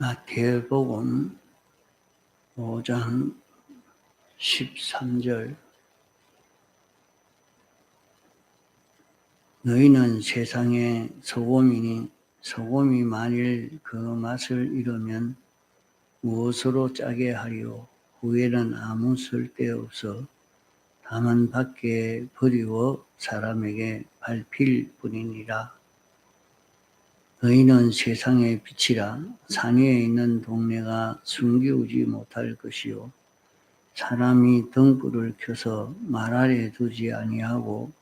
마태복음 5장 13절. 너희는 세상의 소금이니 소금이 만일 그 맛을 잃으면 무엇으로 짜게 하리요. 후에는 아무 쓸데없어 다만 밖에 버리고 사람에게 밟힐 뿐이니라. 너희는 세상의 빛이라. 산 위에 있는 동네가 숨기우지 못할 것이요 사람이 등불을 켜서 말 아래 두지 아니하고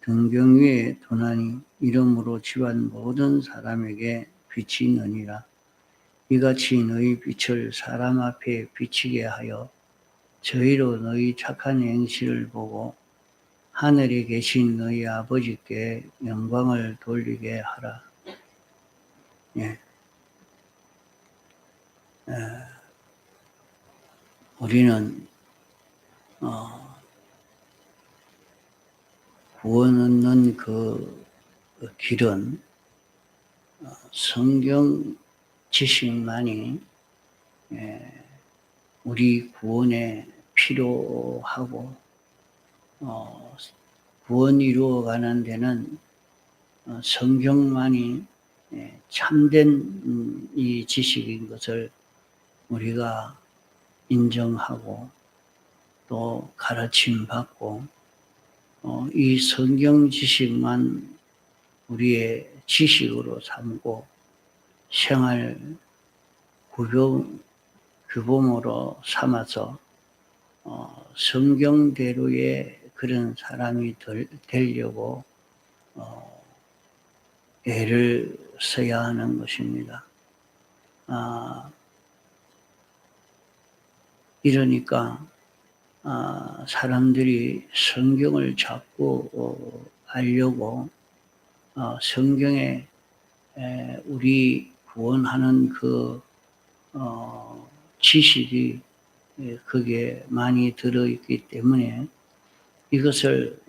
등경 위에 두나니 이러므로 집안 모든 사람에게 빛이 있느니라. 이같이 너희 빛을 사람 앞에 비치게 하여 저희로 너희 착한 행실을 보고 하늘에 계신 너희 아버지께 영광을 돌리게 하라. 예. 우리는 구원 얻는 그 길은 성경 지식만이 우리 구원에 필요하고 구원 이루어가는 데는 성경만이 참된 이 지식인 것을 우리가 인정하고 또 가르침 받고 이 성경 지식만 우리의 지식으로 삼고 생활 규범으로 삼아서 성경대로의 그런 사람이 되려고 애를 써야 하는 것입니다. 이러니까 사람들이 성경을 자꾸 알려고 성경에 우리 구원하는 그 지식이 거기에 많이 들어있기 때문에 이것을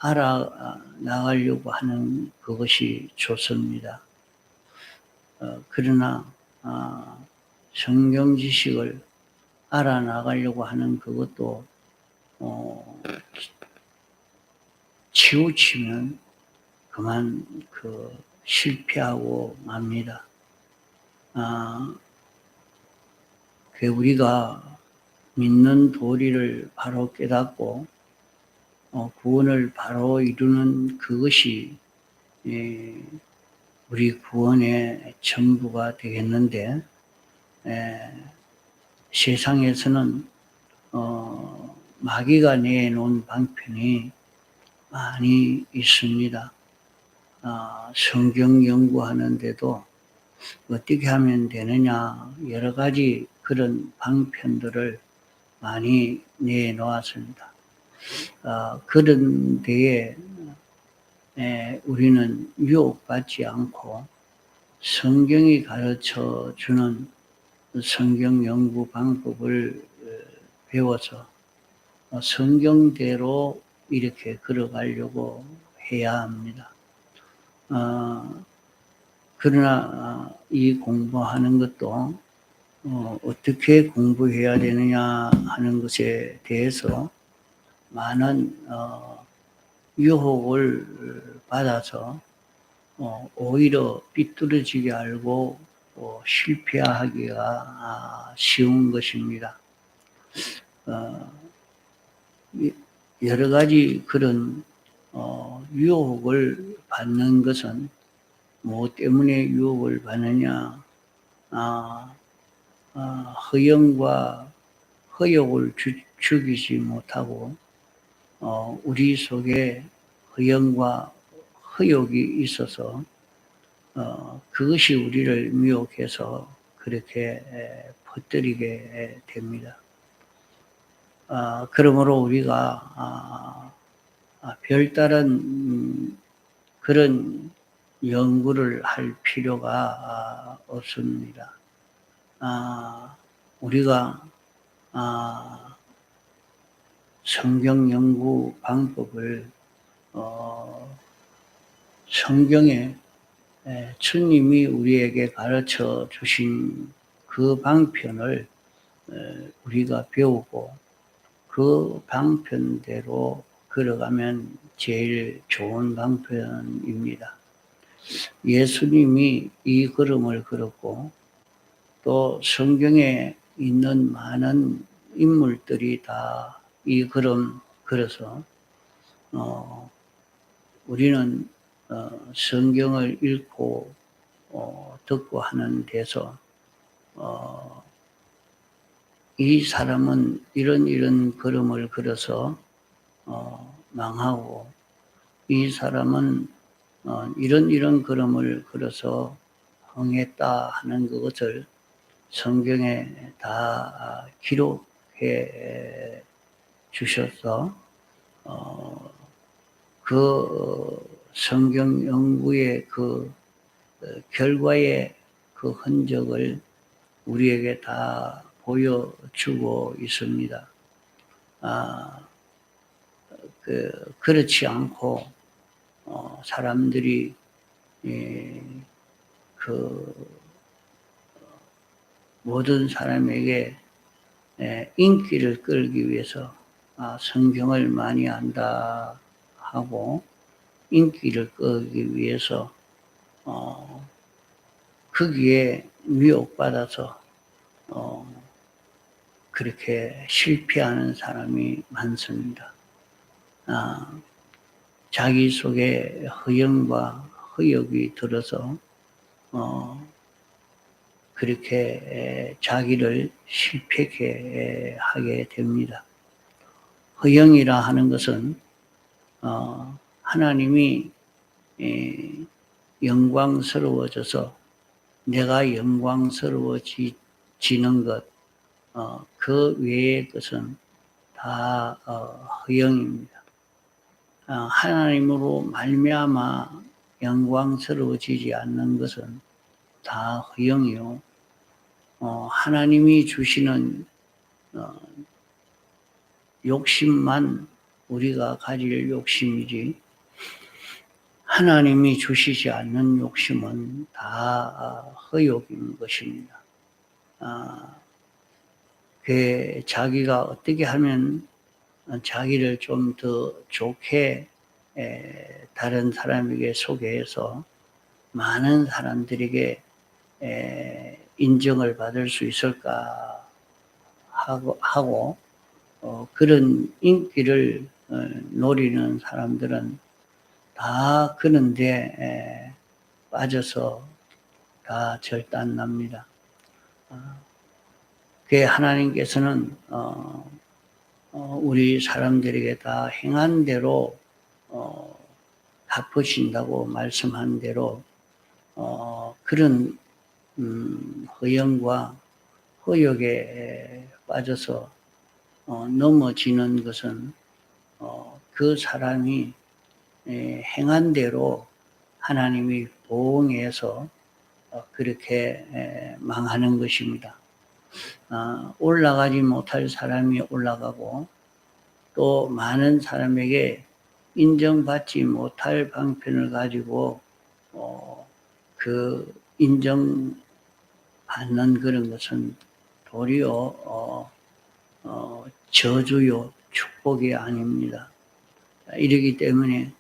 알아나가려고 하는 그것이 좋습니다. 그러나 성경 지식을 알아나가려고 하는 그것도 치우치면 그만 실패하고 맙니다. 우리가 믿는 도리를 바로 깨닫고 구원을 바로 이루는 그것이 우리 구원의 전부가 되겠는데 세상에서는 마귀가 내놓은 방편이 많이 있습니다. 성경 연구하는데도 어떻게 하면 되느냐 여러 가지 그런 방편들을 많이 내놓았습니다. 그런 데에 우리는 유혹받지 않고 성경이 가르쳐 주는 성경 연구 방법을 배워서 성경대로 이렇게 걸어가려고 해야 합니다. 그러나 이 공부하는 것도 어떻게 공부해야 되느냐 하는 것에 대해서 많은 유혹을 받아서 오히려 삐뚤어지게 알고 실패하기가 쉬운 것입니다. 여러 가지 그런 유혹을 받는 것은 뭐 때문에 유혹을 받느냐? 허영과 허욕을 죽이지 못하고 우리 속에 허영과 허욕이 있어서 그것이 우리를 미혹해서 그렇게 퍼뜨리게 됩니다. 그러므로 우리가 별다른 그런 연구를 할 필요가 없습니다. 우리가 성경 연구 방법을 성경에 주님이 우리에게 가르쳐 주신 그 방편을 우리가 배우고 그 방편대로 걸어가면 제일 좋은 방편입니다. 예수님이 이 걸음을 걸었고 또 성경에 있는 많은 인물들이 다 이 걸음 걸어서 우리는 성경을 읽고 듣고 하는 데서 이 사람은 이런 걸음을 걸어서 망하고 이 사람은 이런 걸음을 걸어서 흥했다 하는 그것을 성경에 다 기록해 주셔서 그 성경 연구의 그 결과의 그 흔적을 우리에게 다 보여주고 있습니다. 그렇지 않고 사람들이 모든 사람에게 인기를 끌기 위해서 성경을 많이 안다 하고 인기를 끌기 위해서 거기에 미혹받아서 그렇게 실패하는 사람이 많습니다. 자기 속에 허영과 허욕이 들어서 그렇게 자기를 실패하게 하게 됩니다. 허영이라 하는 것은 하나님이 영광스러워져서 내가 영광스러워지는 것, 그 외의 것은 다 허영입니다. 하나님으로 말미암아 영광스러워지지 않는 것은 다 허영이요. 하나님이 주시는 욕심만 우리가 가질 욕심이지 하나님이 주시지 않는 욕심은 다 허욕인 것입니다. 자기가 어떻게 하면 자기를 좀 더 좋게 다른 사람에게 소개해서 많은 사람들에게 인정을 받을 수 있을까 하고 그런 인기를 노리는 사람들은 다 그런데 빠져서 다 절단납니다. 하나님께서는 우리 사람들에게 다 행한 대로 갚으신다고 말씀한 대로 그런 허영과 허욕에 빠져서 넘어지는 것은 그 사람이 행한 대로 하나님이 보응해서 그렇게 망하는 것입니다. 올라가지 못할 사람이 올라가고 또 많은 사람에게 인정받지 못할 방편을 가지고 그 인정받는 그런 것은 도리어 저주요 축복이 아닙니다. 이러기 때문에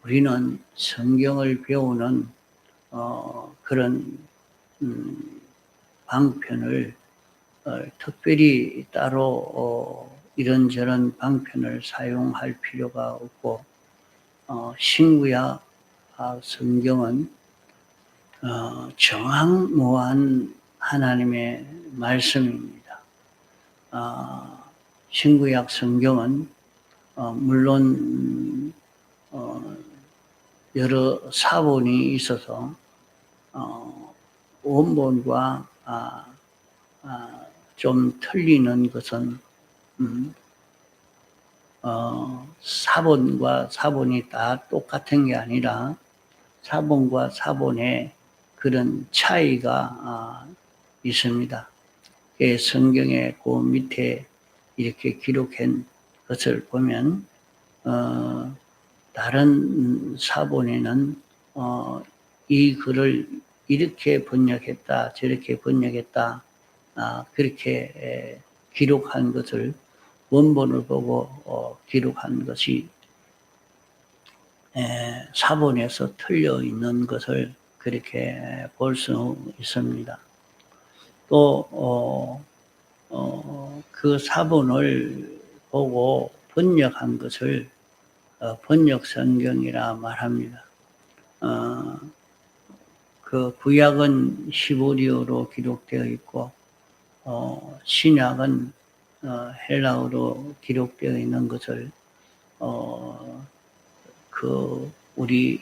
우리는 성경을 배우는 그런 방편을 특별히 따로 이런저런 방편을 사용할 필요가 없고 신구약 성경은 정확무한 하나님의 말씀입니다. 신구약 성경은 물론 여러 사본이 있어서 원본과 좀 틀리는 것은 사본과 사본이 다 똑같은 게 아니라 사본과 사본의 그런 차이가 있습니다. 성경의 그 밑에 이렇게 기록한 것을 보면 다른 사본에는 이 글을 이렇게 번역했다, 저렇게 번역했다, 그렇게 기록한 것을 원본을 보고 기록한 것이 사본에서 틀려 있는 것을 그렇게 볼 수 있습니다. 또 그 사본을 보고 번역한 것을 번역 성경이라 말합니다. 그 구약은 히브리어로 기록되어 있고 신약은 헬라어로 기록되어 있는 것을 우리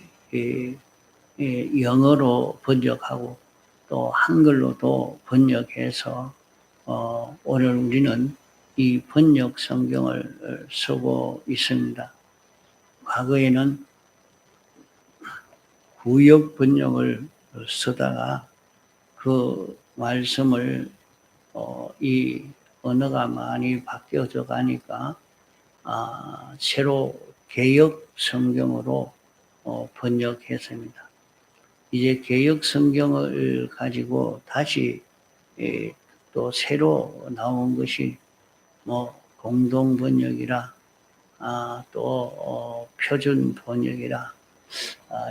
영어로 번역하고 또 한글로도 번역해서 오늘 우리는 이 번역 성경을 쓰고 있습니다. 과거에는 구역 번역을 쓰다가 그 말씀을 이 언어가 많이 바뀌어져 가니까 새로 개역 성경으로 번역했습니다. 이제 개역 성경을 가지고 다시 또 새로 나온 것이 공동 번역이라 또 표준 번역이라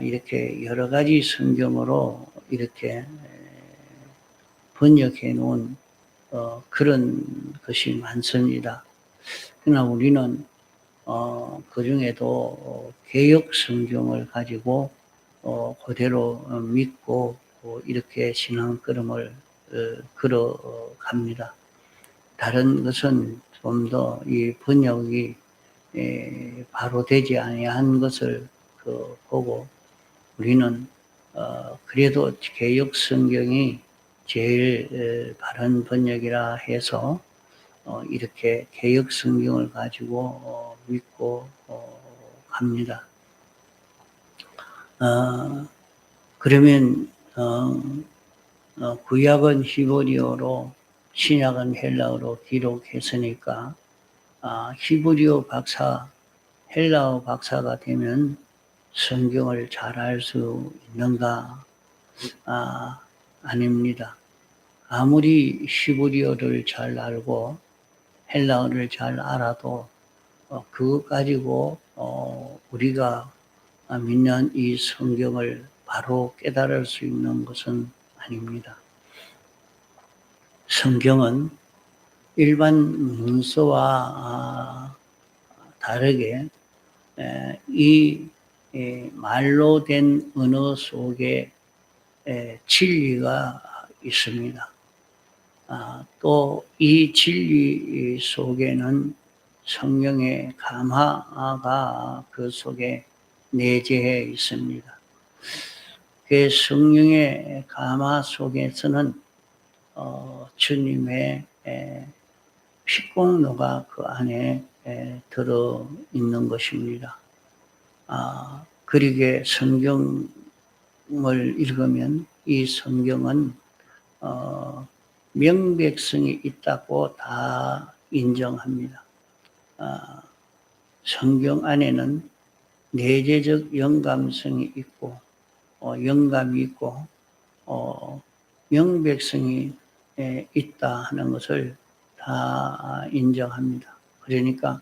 이렇게 여러 가지 성경으로 이렇게 번역해 놓은 그런 것이 많습니다. 그러나 우리는 그 중에도 개역 성경을 가지고 그대로 믿고 이렇게 신앙걸음을 걸어갑니다. 다른 것은 좀 더 이 번역이 바로 되지 아니한 것을 보고 우리는 그래도 개역 성경이 제일 바른 번역이라 해서 이렇게 개역 성경을 가지고 믿고 갑니다. 그러면 구약은 히브리어로 신약은 헬라어로 기록했으니까 히브리어 박사, 헬라어 박사가 되면 성경을 잘 알 수 있는가? 아닙니다. 아무리 히브리어를 잘 알고 헬라어를 잘 알아도 그것 가지고 우리가 믿는 이 성경을 바로 깨달을 수 있는 것은 아닙니다. 성경은 일반 문서와 다르게 이 말로 된 언어 속에 진리가 있습니다. 또 이 진리 속에는 성령의 감화가 그 속에 내재해 있습니다. 그 성령의 감화 속에서는 주님의 피공로가 그 안에 들어 있는 것입니다. 그러기에 성경을 읽으면 이 성경은 명백성이 있다고 다 인정합니다. 성경 안에는 내재적 영감성이 있고 영감이 있고 명백성이 있다 하는 것을 다 인정합니다. 그러니까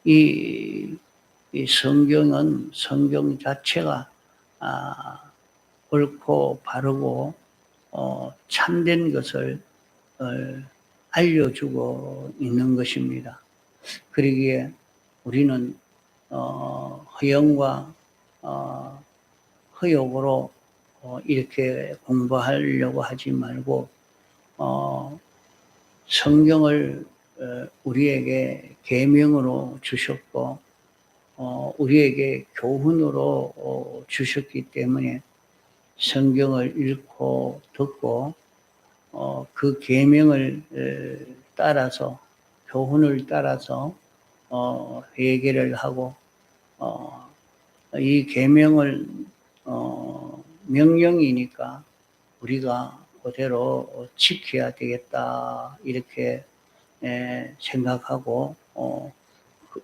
이 성경은 성경 자체가 옳고 바르고 참된 것을 알려주고 있는 것입니다. 그러기에 우리는 허영과 허욕으로 이렇게 공부하려고 하지 말고 성경을 우리에게 계명으로 주셨고 우리에게 교훈으로 주셨기 때문에 성경을 읽고 듣고 그 계명을 따라서 교훈을 따라서 회개를 하고 이 계명을 명령이니까 우리가 그대로 지켜야 되겠다 이렇게 생각하고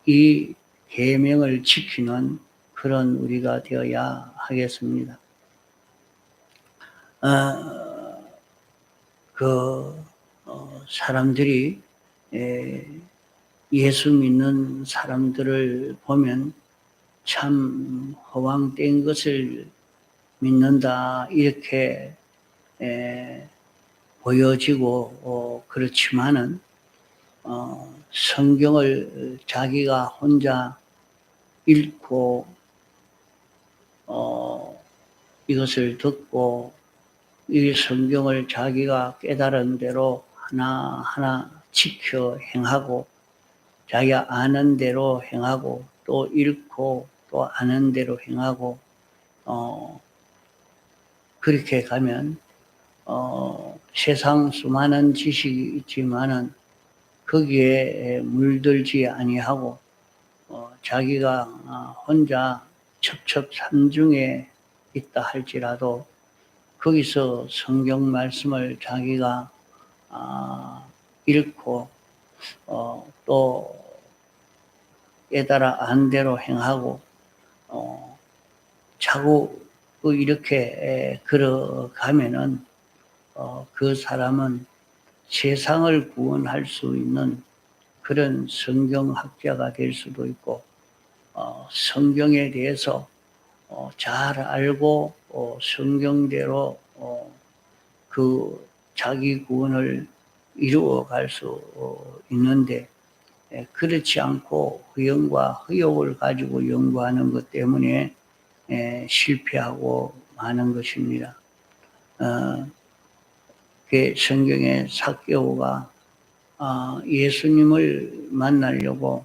이 계명을 지키는 그런 우리가 되어야 하겠습니다. 아, 그 사람들이 예수 믿는 사람들을 보면 참 허황된 것을 믿는다 이렇게 보여지고 그렇지만은 성경을 자기가 혼자 읽고 이것을 듣고 이 성경을 자기가 깨달은 대로 하나하나 지켜 행하고 자기가 아는 대로 행하고 또 읽고 또 아는 대로 행하고 그렇게 가면 세상 수많은 지식이 있지만은 거기에 물들지 아니하고 자기가 혼자 첩첩산중에 있다 할지라도 거기서 성경 말씀을 자기가 읽고 또 깨달아 안 대로 행하고 자꾸 이렇게 걸어가면은 그 사람은 세상을 구원할 수 있는 그런 성경학자가 될 수도 있고 성경에 대해서 잘 알고 성경대로 그 자기 구원을 이루어 갈 수 있는데 그렇지 않고 허영과 허욕을 가지고 연구하는 것 때문에 실패하고 마는 것입니다. 성경의 삭개오가 예수님을 만나려고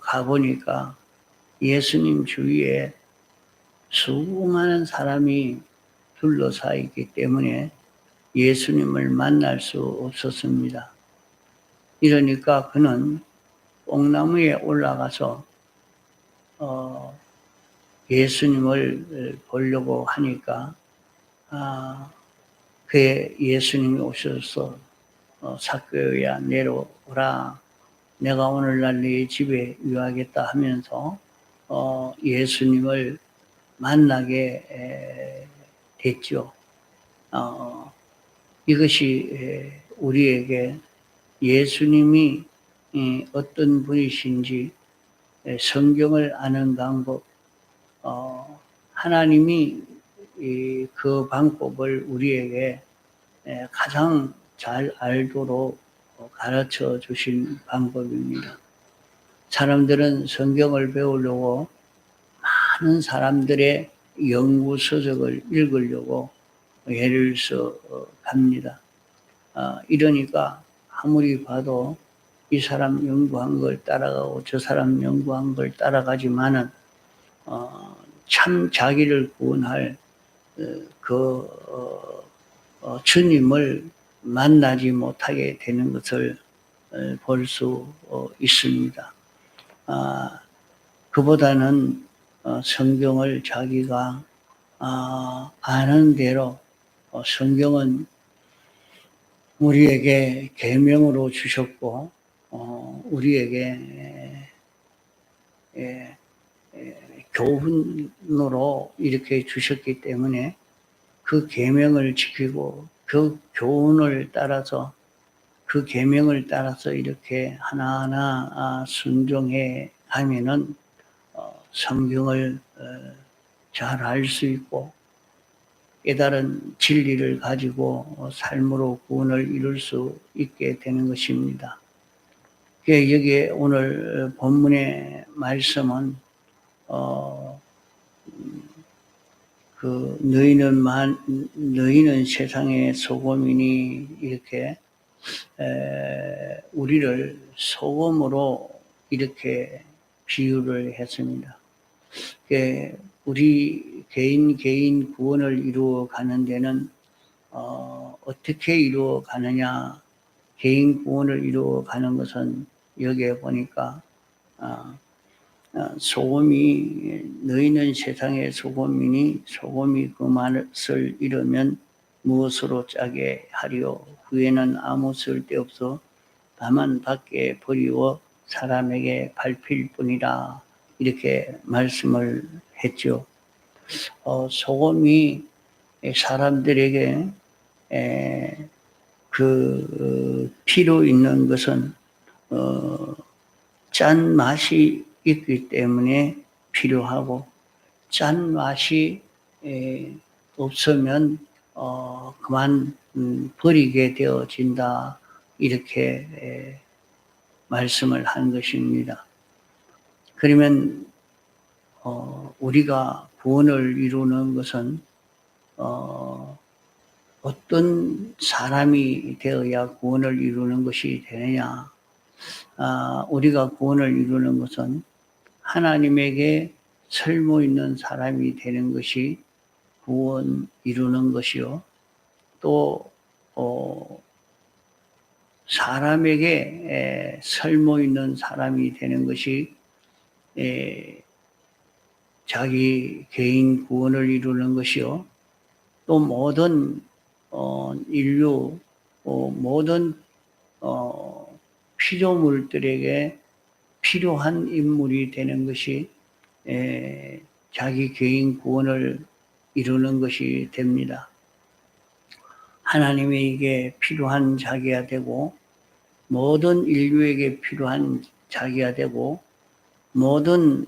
가보니까 예수님 주위에 수많은 사람이 둘러싸 있기 때문에 예수님을 만날 수 없었습니다. 이러니까 그는 뽕나무에 올라가서 예수님을 보려고 하니까 그의 예수님이 오셔서 삭개오야 내려오라, 내가 오늘날 네 집에 유하겠다 하면서 예수님을 만나게 됐죠. 이것이 우리에게 예수님이 어떤 분이신지 성경을 아는 방법, 하나님이 그 방법을 우리에게 가장 잘 알도록 가르쳐 주신 방법입니다. 사람들은 성경을 배우려고 많은 사람들의 연구 서적을 읽으려고 애를 써 갑니다. 이러니까 아무리 봐도 이 사람 연구한 걸 따라가고 저 사람 연구한 걸 따라가지만은 참 자기를 구원할 주님을 만나지 못하게 되는 것을 볼 수 있습니다. 그보다는 성경을 자기가 아는 대로 성경은 우리에게 계명으로 주셨고 우리에게 교훈으로 이렇게 주셨기 때문에 그 계명을 지키고 그 교훈을 따라서 그 계명을 따라서 이렇게 하나하나 순종해 가면은 성경을 잘 알 수 있고 깨달은 진리를 가지고 삶으로 구원을 이룰 수 있게 되는 것입니다. 여기에 오늘 본문의 말씀은 너희는 세상의 소금이니 이렇게 우리를 소금으로 이렇게 비유를 했습니다. 우리 개인 구원을 이루어 가는 데는 어떻게 이루어 가느냐? 개인 구원을 이루어 가는 것은 여기에 보니까 소금이 너희는 세상의 소금이니 소금이 그 맛을 잃으면 무엇으로 짜게 하리요? 후에는 아무 쓸데없어 다만 밖에 버리워 사람에게 밟힐 뿐이라 이렇게 말씀을 했죠. 소금이 사람들에게 필요 있는 것은 짠 맛이 있기 때문에 필요하고, 짠 맛이 없으면 그만 버리게 되어진다, 이렇게 말씀을 한 것입니다. 그러면 우리가 구원을 이루는 것은 어떤 사람이 되어야 구원을 이루는 것이 되느냐? 우리가 구원을 이루는 것은 하나님에게 설모 있는 사람이 되는 것이 구원 이루는 것이요. 또 사람에게 설모 있는 사람이 되는 것이 자기 개인 구원을 이루는 것이요. 또 모든 인류, 모든 피조물들에게 필요한 인물이 되는 것이 자기 개인 구원을 이루는 것이 됩니다. 하나님에게 필요한 자기가 되고, 모든 인류에게 필요한 자기가 되고, 모든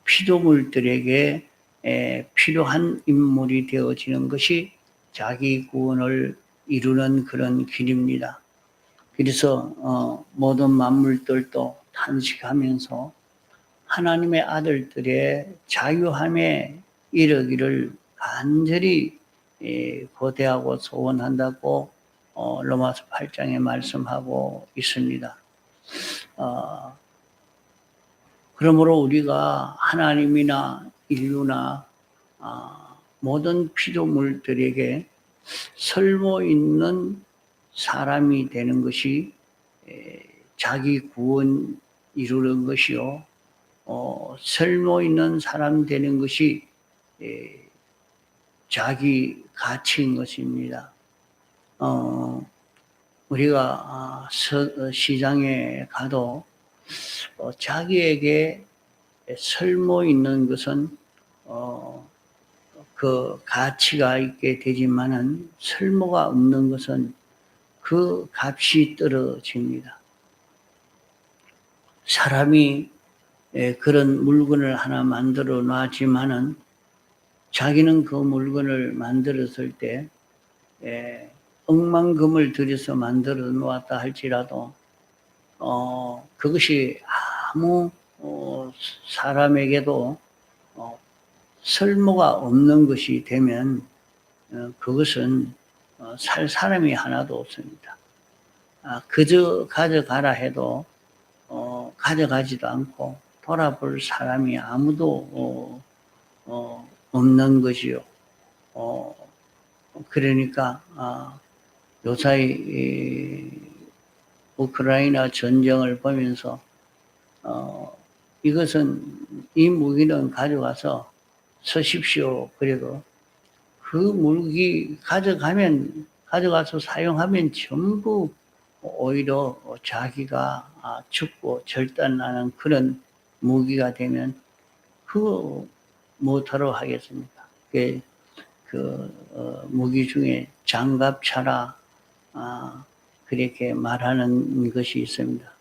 피조물들에게 필요한 인물이 되어지는 것이 자기 구원을 이루는 그런 길입니다. 그래서 모든 만물들도 탄식하면서 하나님의 아들들의 자유함에 이르기를 간절히 고대하고 소원한다고 로마서 8장에 말씀하고 있습니다. 그러므로 우리가 하나님이나 인류나 모든 피조물들에게 설모 있는 사람이 되는 것이 자기 구원 이루는 것이요. 설모 있는 사람 되는 것이 자기 가치인 것입니다. 우리가 시장에 가도 자기에게 설모 있는 것은 그 가치가 있게 되지만은 설모가 없는 것은 그 값이 떨어집니다. 사람이 그런 물건을 하나 만들어 놨지만은 자기는 그 물건을 만들었을 때 억만금을 들여서 만들어 놓았다 할지라도 그것이 아무 사람에게도 설모가 없는 것이 되면 그것은 살 사람이 하나도 없습니다. 그저 가져가라 해도 가져가지도 않고 돌아볼 사람이 아무도 없는 것이요. 그러니까 요사이 우크라이나 전쟁을 보면서 이것은 이 무기는 가져가서 쓰십시오. 그래도 그 무기 가져가서 사용하면 전부 오히려 자기가 죽고 절단나는 그런 무기가 되면 그거 못하러 하겠습니까? 무기 중에 장갑차라 그렇게 말하는 것이 있습니다.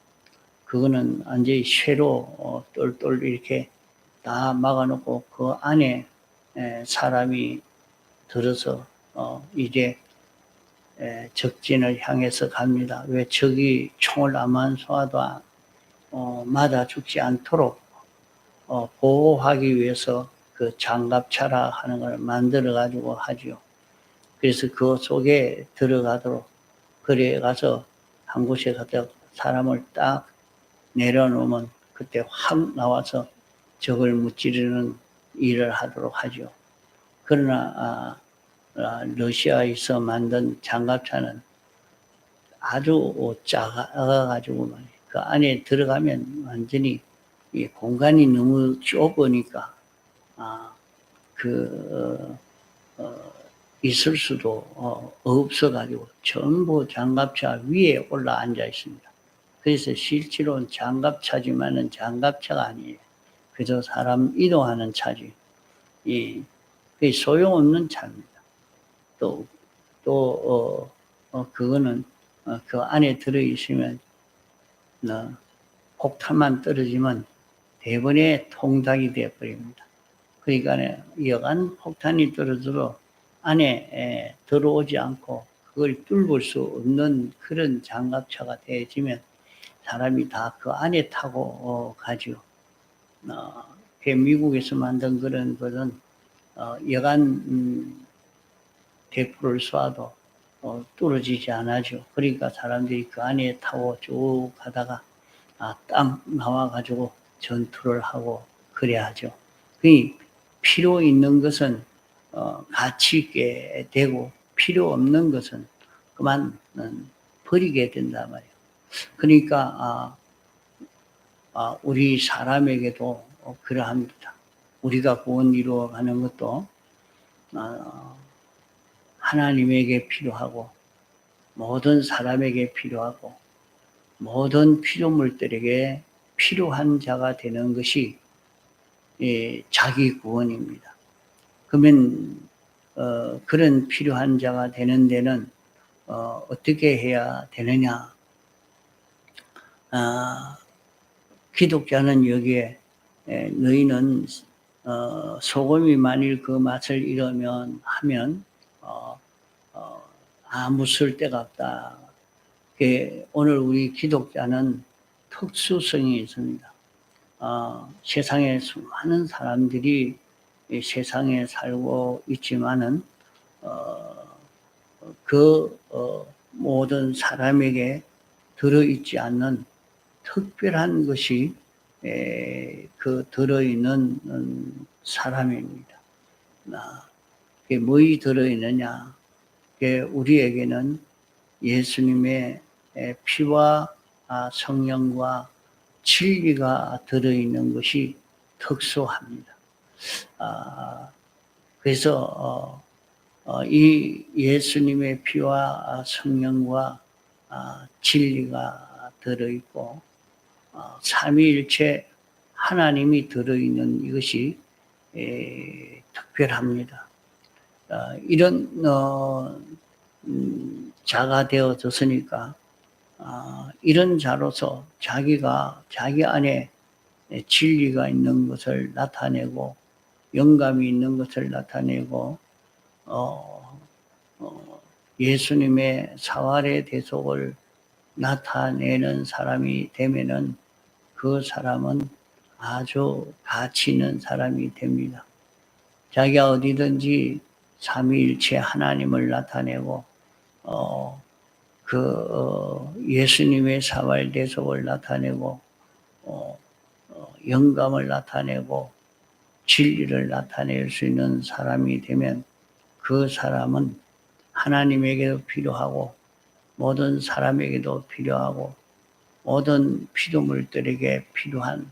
그거는 완전히 쇠로 똘똘 이렇게 다 막아놓고 그 안에 사람이 들어서 이제 적진을 향해서 갑니다. 왜 적이 총을 아무한 쏘아도 맞아 죽지 않도록 보호하기 위해서 그 장갑차라 하는 걸 만들어 가지고 하죠. 그래서 그 속에 들어가도록 그래 가서 한 곳에 가서 사람을 딱 내려놓으면 그때 확 나와서 적을 무찌르는 일을 하도록 하죠. 그러나 러시아에서 만든 장갑차는 아주 작아가지고 그 안에 들어가면 완전히 이 공간이 너무 좁으니까 있을 수도 없어가지고 전부 장갑차 위에 올라 앉아 있습니다. 그래서 실제로는 장갑차지만은 장갑차가 아니에요. 그저 사람 이동하는 차지. 그게 소용없는 차입니다. 그거는 그 안에 들어있으면 폭탄만 떨어지면 대번에 통닭이 되어버립니다. 그러니까 여간 폭탄이 떨어져도 안에 들어오지 않고 그걸 뚫을 수 없는 그런 장갑차가 되어지면 사람이 다 그 안에 타고 가죠. 미국에서 만든 그런 것은 여간 대포를 쏴도 뚫어지지 않아죠. 그러니까 사람들이 그 안에 타고 쭉 가다가 딱 나와가지고 전투를 하고 그래야죠. 필요 있는 것은 가치 있게 되고 필요 없는 것은 그만 버리게 된단 말이에요. 그러니까 우리 사람에게도 그러합니다. 우리가 구원 이루어가는 것도 하나님에게 필요하고 모든 사람에게 필요하고 모든 피조물들에게 필요한 자가 되는 것이 자기 구원입니다. 그러면 그런 필요한 자가 되는 데는 어떻게 해야 되느냐? 기독자는 여기에 너희는 소금이 만일 그 맛을 잃으면 하면 아무 쓸데가 없다. 오늘 우리 기독자는 특수성이 있습니다. 세상에 수많은 사람들이 세상에 살고 있지만은 모든 사람에게 들어있지 않는 특별한 것이 그 들어있는 사람입니다. 그게 뭐이 들어있느냐? 우리에게는 예수님의 피와 성령과 진리가 들어있는 것이 특수합니다. 그래서 이 예수님의 피와 성령과 진리가 들어있고 삼위일체 하나님이 들어있는 이것이 특별합니다. 이런 자가 되어졌으니까 이런 자로서 자기가 자기 안에 진리가 있는 것을 나타내고 영감이 있는 것을 나타내고 예수님의 사활의 대속을 나타내는 사람이 되면은 그 사람은 아주 가치 있는 사람이 됩니다. 자기가 어디든지 삼위일체 하나님을 나타내고 예수님의 사활 대속을 나타내고 영감을 나타내고 진리를 나타낼 수 있는 사람이 되면 그 사람은 하나님에게도 필요하고 모든 사람에게도 필요하고 모든 피조물들에게 필요한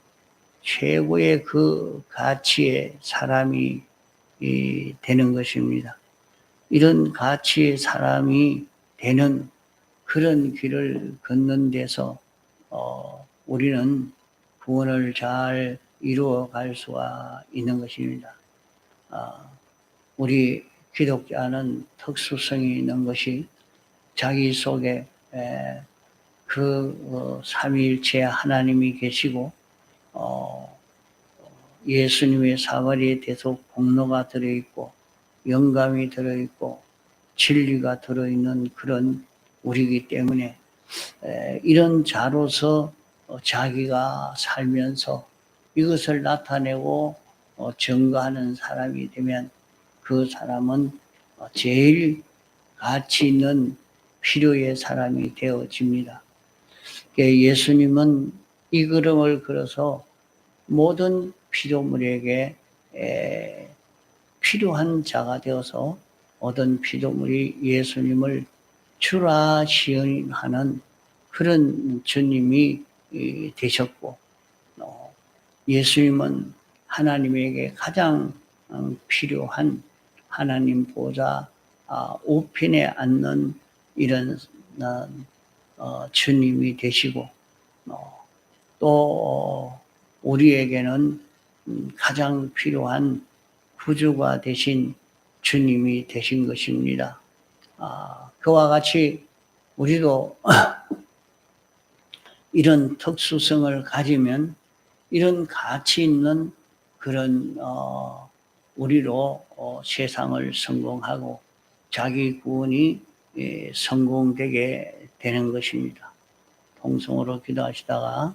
최고의 그 가치의 사람이 되는 것입니다. 이런 가치의 사람이 되는 그런 길을 걷는 데서 우리는 구원을 잘 이루어 갈 수가 있는 것입니다. 우리 기독자는 특수성이 있는 것이 자기 속에 삼위일체 하나님이 계시고 예수님의 사활의 대속 공로가 들어있고 영감이 들어있고 진리가 들어있는 그런 우리이기 때문에 이런 자로서 자기가 살면서 이것을 나타내고 증거하는 사람이 되면 그 사람은 제일 가치 있는 필요의 사람이 되어집니다. 예수님은 이 걸음을 걸어서 모든 피조물에게 필요한 자가 되어서 모든 피조물이 예수님을 주라 시인하는 그런 주님이 되셨고 예수님은 하나님에게 가장 필요한 하나님 보좌 우편에 앉는 이런 주님이 되시고 또 우리에게는 가장 필요한 구주가 되신 주님이 되신 것입니다. 그와 같이 우리도 이런 특수성을 가지면 이런 가치 있는 그런 우리로 세상을 성공하고 자기 구원이 성공되게 되는 것입니다. 통성으로 기도하시다가